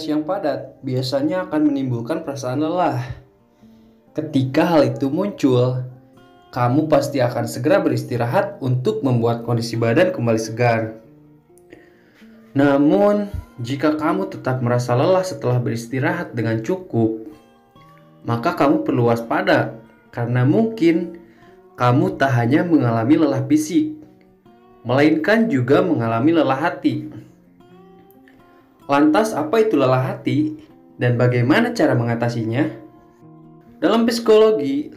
aktivitas yang padat biasanya akan menimbulkan perasaan lelah. Ketika hal itu muncul, kamu pasti akan segera beristirahat untuk membuat kondisi badan kembali segar. Namun, jika kamu tetap merasa lelah setelah beristirahat dengan cukup, maka kamu perlu waspada karena mungkin kamu tak hanya mengalami lelah fisik, melainkan juga mengalami lelah hati. Lantas, apa itu lelah hati dan bagaimana cara mengatasinya? Dalam psikologi,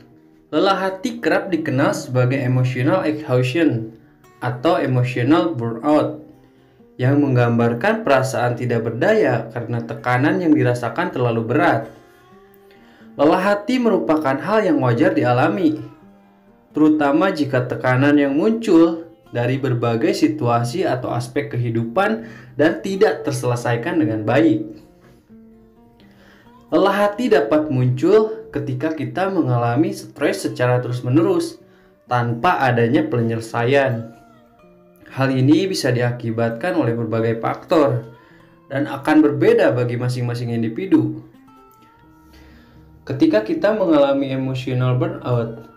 lelah hati kerap dikenal sebagai emotional exhaustion atau emotional burnout yang menggambarkan perasaan tidak berdaya karena tekanan yang dirasakan terlalu berat. Lelah hati merupakan hal yang wajar dialami, terutama jika tekanan yang muncul dari berbagai situasi atau aspek kehidupan dan tidak terselesaikan dengan baik. Lelah hati dapat muncul ketika kita mengalami stres secara terus-menerus tanpa adanya penyelesaian. Hal ini bisa diakibatkan oleh berbagai faktor dan akan berbeda bagi masing-masing individu. Ketika kita mengalami emotional burnout,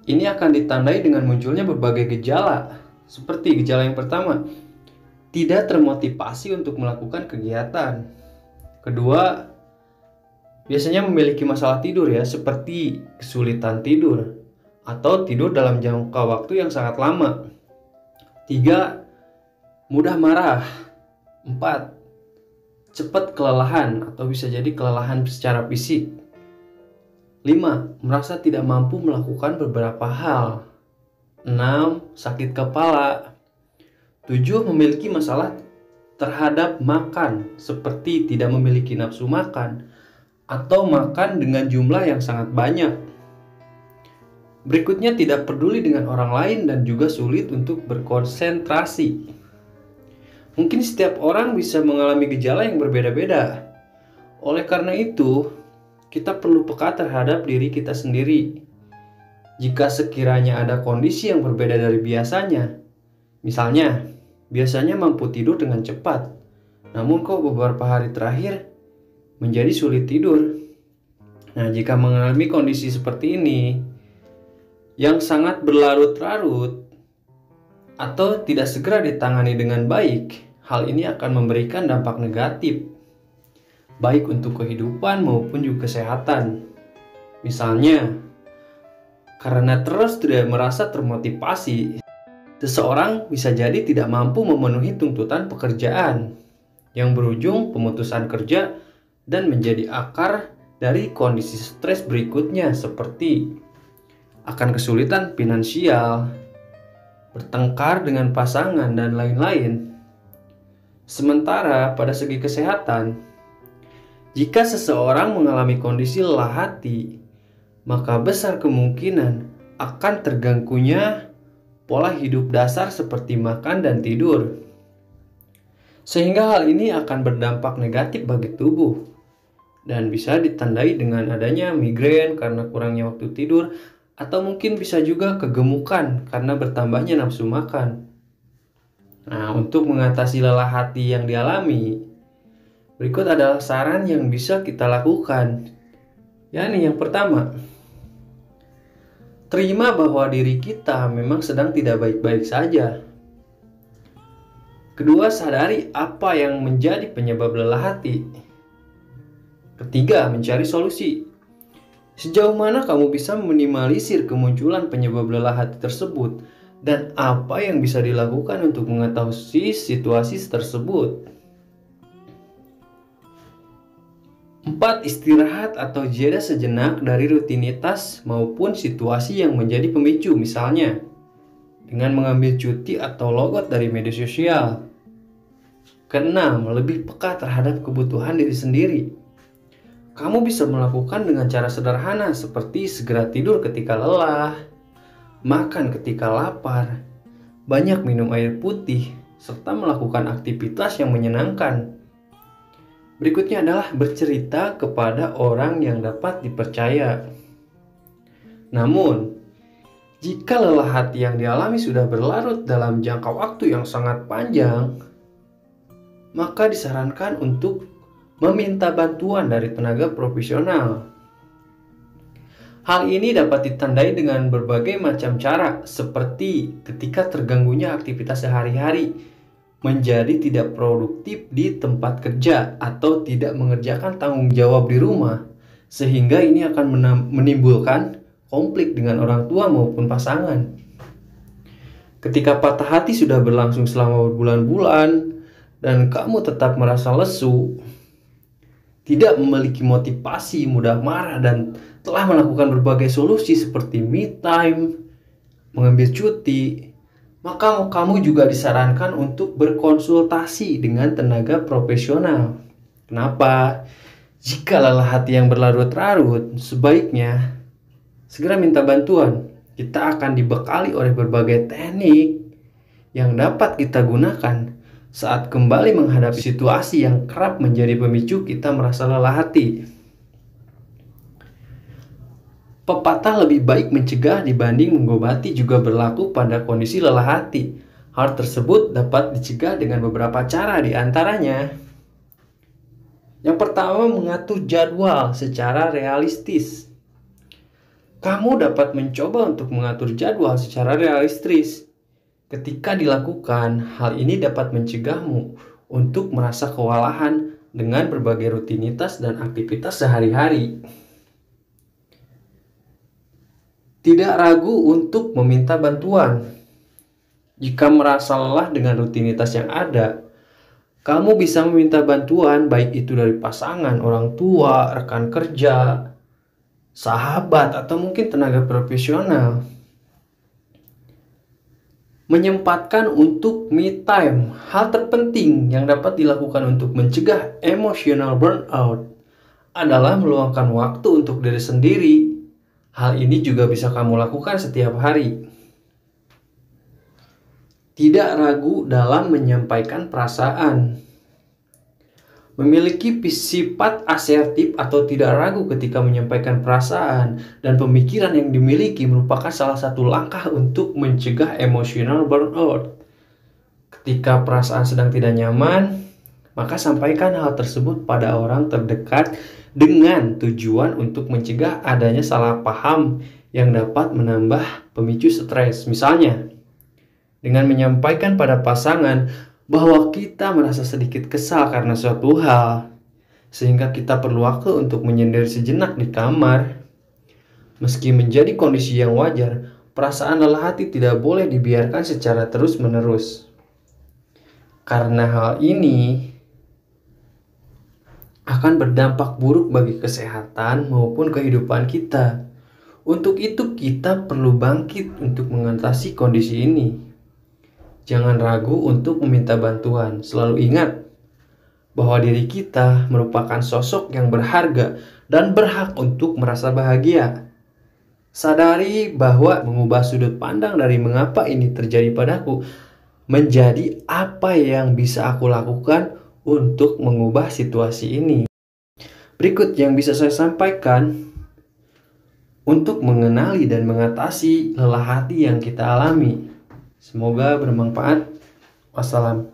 ini akan ditandai dengan munculnya berbagai gejala. Seperti gejala yang pertama, tidak termotivasi untuk melakukan kegiatan. Kedua, biasanya memiliki masalah tidur ya, seperti kesulitan tidur atau tidur dalam jangka waktu yang sangat lama. 3. Mudah marah. 4. Cepat kelelahan atau bisa jadi kelelahan secara fisik. 5. Merasa tidak mampu melakukan beberapa hal. 6. Sakit kepala. 7. Memiliki masalah terhadap makan, seperti tidak memiliki nafsu makan atau makan dengan jumlah yang sangat banyak. Berikutnya, tidak peduli dengan orang lain dan juga sulit untuk berkonsentrasi. Mungkin setiap orang bisa mengalami gejala yang berbeda-beda. Oleh karena itu, kita perlu peka terhadap diri kita sendiri. Jika sekiranya ada kondisi yang berbeda dari biasanya, misalnya, biasanya mampu tidur dengan cepat, namun kok beberapa hari terakhir menjadi sulit tidur. Nah, jika mengalami kondisi seperti ini, yang sangat berlarut-larut, atau tidak segera ditangani dengan baik, hal ini akan memberikan dampak negatif, baik untuk kehidupan maupun juga kesehatan. Misalnya, karena terus tidak merasa termotivasi, seseorang bisa jadi tidak mampu memenuhi tuntutan pekerjaan, yang berujung pemutusan kerja dan menjadi akar dari kondisi stres berikutnya seperti akan kesulitan finansial, bertengkar dengan pasangan, dan lain-lain. Sementara pada segi kesehatan, jika seseorang mengalami kondisi lelah hati, maka besar kemungkinan akan terganggunya pola hidup dasar seperti makan dan tidur. Sehingga hal ini akan berdampak negatif bagi tubuh dan bisa ditandai dengan adanya migrain karena kurangnya waktu tidur, atau mungkin bisa juga kegemukan karena bertambahnya nafsu makan. Nah, untuk mengatasi lelah hati yang dialami, berikut adalah saran yang bisa kita lakukan. Yakni yang pertama, terima bahwa diri kita memang sedang tidak baik-baik saja. Kedua, sadari apa yang menjadi penyebab lelah hati. Ketiga, mencari solusi. Sejauh mana kamu bisa meminimalisir kemunculan penyebab lelah hati tersebut dan apa yang bisa dilakukan untuk mengatasi situasi tersebut. 4. Istirahat atau jeda sejenak dari rutinitas maupun situasi yang menjadi pemicu, misalnya dengan mengambil cuti atau logout dari media sosial. Keenam, lebih peka terhadap kebutuhan diri sendiri. Kamu bisa melakukan dengan cara sederhana seperti segera tidur ketika lelah, makan ketika lapar, banyak minum air putih, serta melakukan aktivitas yang menyenangkan. Berikutnya adalah bercerita kepada orang yang dapat dipercaya. Namun, jika lelah hati yang dialami sudah berlarut dalam jangka waktu yang sangat panjang, maka disarankan untuk meminta bantuan dari tenaga profesional. Hal ini dapat ditandai dengan berbagai macam cara, seperti ketika terganggunya aktivitas sehari-hari, menjadi tidak produktif di tempat kerja, atau tidak mengerjakan tanggung jawab di rumah, sehingga ini akan menimbulkan konflik dengan orang tua maupun pasangan. Ketika patah hati sudah berlangsung selama berbulan-bulan, dan kamu tetap merasa lesu, tidak memiliki motivasi, mudah marah, dan telah melakukan berbagai solusi seperti me time, mengambil cuti, maka kamu juga disarankan untuk berkonsultasi dengan tenaga profesional. Kenapa? Jika lelah hati yang berlarut-larut, sebaiknya segera minta bantuan. Kita akan dibekali oleh berbagai teknik yang dapat kita gunakan saat kembali menghadapi situasi yang kerap menjadi pemicu kita merasa lelah hati. Pepatah lebih baik mencegah dibanding mengobati juga berlaku pada kondisi lelah hati. Hal tersebut dapat dicegah dengan beberapa cara, di antaranya: yang pertama, mengatur jadwal secara realistis. Kamu dapat mencoba untuk mengatur jadwal secara realistis. Ketika dilakukan, hal ini dapat mencegahmu untuk merasa kewalahan dengan berbagai rutinitas dan aktivitas sehari-hari. Tidak ragu untuk meminta bantuan. Jika merasa lelah dengan rutinitas yang ada, kamu bisa meminta bantuan, baik itu dari pasangan, orang tua, rekan kerja, sahabat, atau mungkin tenaga profesional. Menyempatkan untuk me time. Hal terpenting yang dapat dilakukan untuk mencegah emotional burnout adalah meluangkan waktu untuk diri sendiri. Hal ini juga bisa kamu lakukan setiap hari. Tidak ragu dalam menyampaikan perasaan. Memiliki sifat asertif atau tidak ragu ketika menyampaikan perasaan dan pemikiran yang dimiliki merupakan salah satu langkah untuk mencegah emotional burnout. Ketika perasaan sedang tidak nyaman, maka sampaikan hal tersebut pada orang terdekat dengan tujuan untuk mencegah adanya salah paham yang dapat menambah pemicu stres. Misalnya, dengan menyampaikan pada pasangan bahwa kita merasa sedikit kesal karena suatu hal, sehingga kita perlu waktu untuk menyendiri sejenak di kamar. Meski menjadi kondisi yang wajar, perasaan lelah hati tidak boleh dibiarkan secara terus-menerus. Karena hal ini akan berdampak buruk bagi kesehatan maupun kehidupan kita. Untuk itu kita perlu bangkit untuk mengatasi kondisi ini. Jangan ragu untuk meminta bantuan. Selalu ingat bahwa diri kita merupakan sosok yang berharga dan berhak untuk merasa bahagia. Sadari bahwa mengubah sudut pandang dari mengapa ini terjadi padaku menjadi apa yang bisa aku lakukan untuk mengubah situasi ini. Berikut yang bisa saya sampaikan untuk mengenali dan mengatasi lelah hati yang kita alami. Semoga bermanfaat. Wassalam.